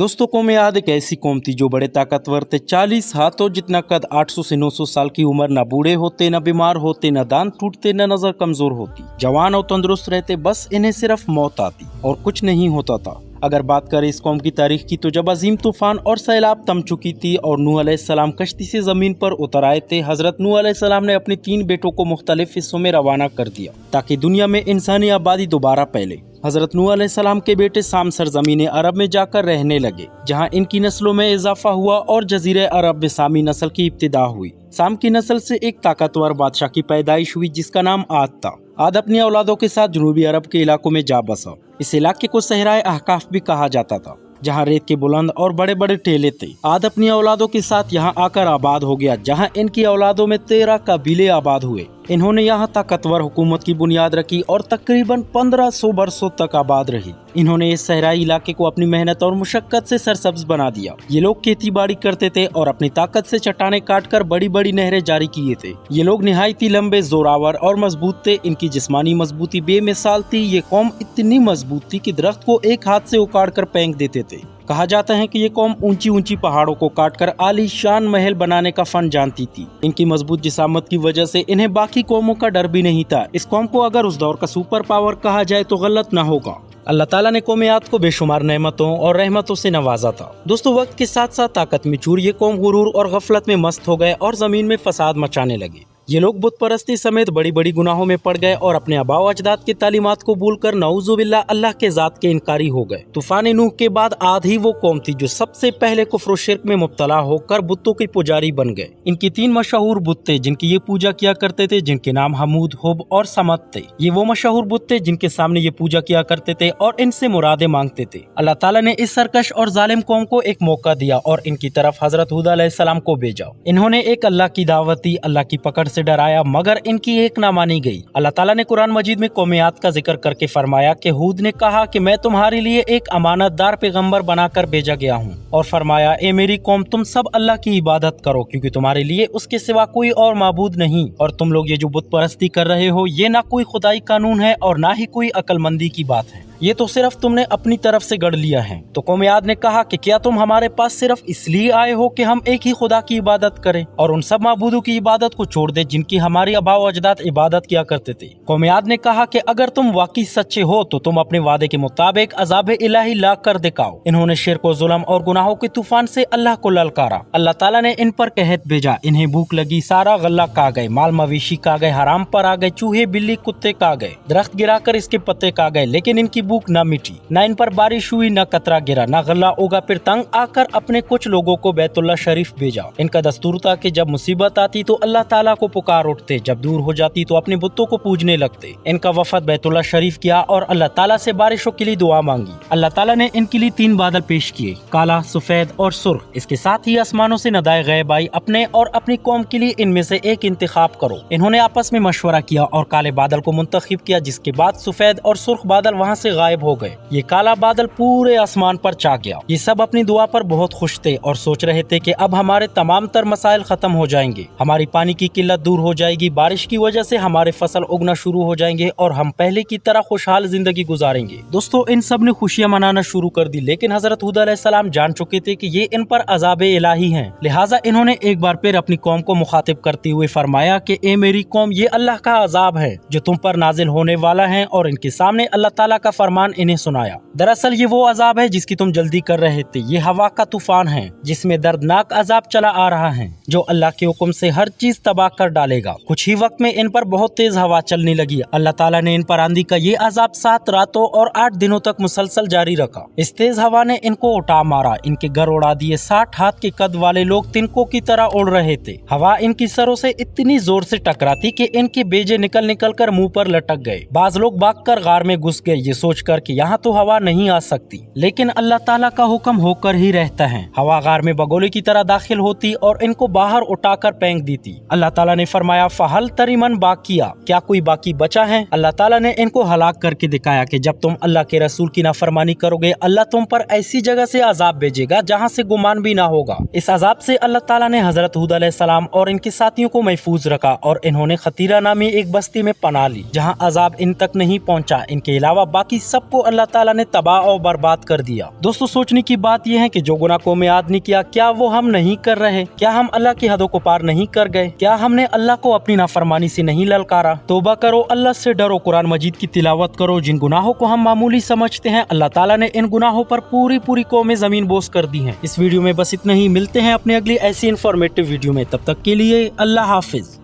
दोस्तों, कौम आद एक ऐसी कौम थी जो बड़े ताकतवर थे। 40 हाथों जितना कद, 800 से 900 साल की उम्र, न बूढ़े होते, न बीमार होते, न दांत टूटते, न नजर कमजोर होती, जवान और तंदुरुस्त रहते। बस इन्हें सिर्फ मौत आती और कुछ नहीं होता था। अगर बात करें इस कौम की तारीख की, तो जब अजीम तूफान और सैलाब थम चुकी थी और नूह अलैहिस्सलाम कश्ती से जमीन पर उतर आए थे, हजरत नूह अलैहिस्सलाम ने अपने 3 बेटों को मुख्तलिफ हिस्सों में रवाना कर दिया ताकि दुनिया में इंसानी आबादी दोबारा फैले। हजरत नूह अलैहिस्सलाम के बेटे साम सरजमीन अरब में जाकर रहने लगे, जहां इनकी नस्लों में इजाफा हुआ और जजीरे अरब में सामी नस्ल की इब्तिदा हुई। साम की नस्ल से एक ताकतवर बादशाह की पैदाइश हुई जिसका नाम आद था। आद अपनी औलादों के साथ जनूबी अरब के इलाकों में जा बसा। इस इलाके को सहराए अहकाफ भी कहा जाता था, जहाँ रेत के बुलंद और बड़े बड़े टेले थे। आद अपनी औलादों के साथ यहाँ आकर आबाद हो गया, जहाँ इनकी औलादों में 13 कबीले आबाद हुए। इन्होंने यहाँ ताकतवर हुकूमत की बुनियाद रखी और तकरीबन 1500 बरसों तक आबाद रही। इन्होंने इस सहराई इलाके को अपनी मेहनत और मुशक्कत से सरसब्ज बना दिया। ये लोग खेती बाड़ी करते थे और अपनी ताकत से चट्टानें काटकर बड़ी बड़ी नहरें जारी किए थे। ये लोग निहायती लंबे, जोरावर और मजबूत थे। इनकी जिस्मानी मजबूती बेमिसाल थी। ये कौम इतनी मजबूत थी कि दरख्त को एक हाथ से उखाड़ कर फेंक देते थे। कहा जाता है कि ये कौम ऊंची ऊंची पहाड़ों को काटकर आलीशान महल बनाने का फन जानती थी। इनकी मजबूत जिसामत की वजह से इन्हें बाकी कौमों का डर भी नहीं था। इस कौम को अगर उस दौर का सुपर पावर कहा जाए तो गलत न होगा। अल्लाह ताला ने कौम आद को बेशुमार नेमतों और रहमतों से नवाजा था। दोस्तों, वक्त के साथ साथ ताकत में चूर ये कौम गुरूर और गफलत में मस्त हो गए और जमीन में फसाद मचाने लगे। ये लोग बुत परस्ती समेत बड़ी बड़ी गुनाहों में पड़ गए और अपने आबा अजदाद की तालीमात को भूलकर नऊजुबिल्लाह अल्लाह के जात के इनकारी हो गए। तूफान नूह के बाद आद ही वो कौम थी जो सबसे पहले कुफ्र शिर्क में मुब्तला होकर बुतों के पुजारी बन गए। इनकी 3 मशहूर बुत थे जिनकी ये पूजा किया करते थे, जिनके नाम हमूद, हुब और समद थे। ये वो मशहूर बुत थे जिनके सामने ये पूजा किया करते थे और इनसे मुरादे मांगते थे। अल्लाह ताला ने इस सरकश और जालिम कौम को एक मौका दिया और इनकी तरफ हजरत हूद अलैहिस्सलाम को भेजा। इन्होंने एक अल्लाह की दावत दी, अल्लाह की पकड़ से डराया, मगर इनकी एक ना मानी गई। अल्लाह ताला ने कुरान मजीद में कौम आद का जिक्र करके फरमाया कि हूद ने कहा कि मैं तुम्हारे लिए एक अमानतदार पैगंबर बनाकर भेजा गया हूँ, और फरमाया, ए मेरी कौम, तुम सब अल्लाह की इबादत करो क्योंकि तुम्हारे लिए उसके सिवा कोई और माबूद नहीं, और तुम लोग ये जो बुत परस्ती कर रहे हो ये ना कोई खुदाई कानून है और ना ही कोई अक्लमंदी की बात है, ये तो सिर्फ तुमने अपनी तरफ से गढ़ लिया है। तो कौम आद ने कहा कि क्या तुम हमारे पास सिर्फ इसलिए आए हो कि हम एक ही खुदा की इबादत करें और उन सब माबूदों की इबादत को छोड़ दे जिनकी हमारी आबा अजदाद इबादत किया करते थे। कौम आद ने कहा कि अगर तुम वाकई सच्चे हो तो तुम अपने वादे के मुताबिक अजाब इलाही ला कर दिखाओ। इन्होंने शिर्क व जुल्म और गुनाहों के तूफान से अल्लाह को ललकारा। अल्लाह ताला ने इन पर कहत भेजा, इन्हें भूख लगी, सारा गल्ला खा गए, माल मवेशी खा गए, हराम पर आ गए, चूहे बिल्ली कुत्ते खा गए, दरख्त गिराकर इसके पत्ते खा गए, लेकिन इनकी भूख न मिटी, न इन पर बारिश हुई, न कतरा गिरा, न गल्ला उगा। फिर तंग आकर अपने कुछ लोगों को बैतुल्लाह शरीफ भेजा। इनका दस्तूर था कि जब मुसीबत आती तो अल्लाह ताला को पुकार उठते, जब दूर हो जाती तो अपने बुतों को पूजने लगते। इनका वफद बैतुल्लाह शरीफ किया और अल्लाह ताला से बारिशों के लिए दुआ मांगी। अल्लाह ताला ने इनके लिए 3 बादल पेश किए, काला, सफेद और सुर्ख। इसके साथ ही आसमानों से नदाए गैब आई, अपने और अपनी कौम के लिए इनमें से एक इंतखाब करो। इन्होंने आपस में मशवरा किया और काले बादल को मुंतखब किया, जिसके बाद सफेद और सुर्ख बादल वहाँ से गायब हो गए। ये काला बादल पूरे आसमान पर छा गया। ये सब अपनी दुआ पर बहुत खुश थे और सोच रहे थे कि अब हमारे तमाम तर मसाइल खत्म हो जाएंगे, हमारी पानी की किल्लत दूर हो जाएगी, बारिश की वजह से हमारे फसल उगना शुरू हो जाएंगे और हम पहले की तरह खुशहाल जिंदगी गुजारेंगे। दोस्तों, इन सब ने खुशियां मनाना शुरू कर दी, लेकिन हजरत हूद अलैहिस्सलाम जान चुके थे कि ये इन पर अजाब इलाही हैं। लिहाजा इन्होंने एक बार फिर अपनी कौम को मुखातिब करते हुए फरमाया कि ए मेरी कौम, ये अल्लाह का अजाब है जो तुम पर नाजिल होने वाला है, और इनके सामने अल्लाह ताला का फरमान इन्हें सुनाया। दरअसल ये वो अजाब है जिसकी तुम जल्दी कर रहे थे। ये हवा का तूफान है जिसमें दर्दनाक अजाब चला आ रहा है, जो अल्लाह के हुक्म से हर चीज तबाह कर डालेगा। कुछ ही वक्त में इन पर बहुत तेज हवा चलने लगी। अल्लाह ताला ने इन पर आंधी का ये अजाब 7 रातों और 8 दिनों तक मुसलसल जारी रखा। इस तेज हवा ने इनको उठा मारा, इनके घर उड़ा दिए। 60 हाथ के कद वाले लोग तिनकों की तरह उड़ रहे थे। हवा इनकी सरों से इतनी जोर से टकराती कि इनके बेजे निकल निकल कर मुंह पर लटक गए। बाज लोग भागकर गार में घुस गए, ये सोचकर कि यहाँ तो हवा नहीं आ सकती, लेकिन अल्लाह ताला का हुक्म होकर ही रहता है। हवा गार में बगोले की तरह दाखिल होती और इनको बाहर उठाकर फेंक देती। अल्लाह ताला ने फरमाया, फहल तरीमन बाकिया, क्या कोई बाकी बचा है? अल्लाह ताला ने इनको हलाक करके दिखाया कि जब तुम अल्लाह के रसूल की नाफरमानी करोगे, अल्लाह तुम पर ऐसी जगह से अजाब भेजेगा जहाँ से गुमान भी ना होगा। इस अजाब से अल्लाह ताला ने हजरत हूद अलैहिस्सलाम और इनके साथियों को महफूज रखा और इन्होंने खतीरा नामी एक बस्ती में पनाह ली, जहाँ अजाब इन तक नहीं पहुँचा। इनके अलावा बाकी सबको अल्लाह ताला ने तबाह और बर्बाद कर दिया। दोस्तों सोचने की बात यह है कि जो गुनाह कौम आद ने किया, क्या वो हम नहीं कर रहे? क्या हम अल्लाह की हदों को पार नहीं कर गए? क्या हमने अल्लाह को अपनी नाफरमानी से नहीं ललकारा? तौबा करो, अल्लाह से डरो, कुरान मजीद की तिलावत करो। जिन गुनाहों को हम मामूली समझते हैं, अल्लाह ताला ने इन गुनाहों पर पूरी कौमें जमीन बोस कर दी हैं। इस वीडियो में बस इतना ही। मिलते हैं अपने अगली ऐसी इंफॉर्मेटिव वीडियो में, तब तक के लिए अल्लाह हाफिज।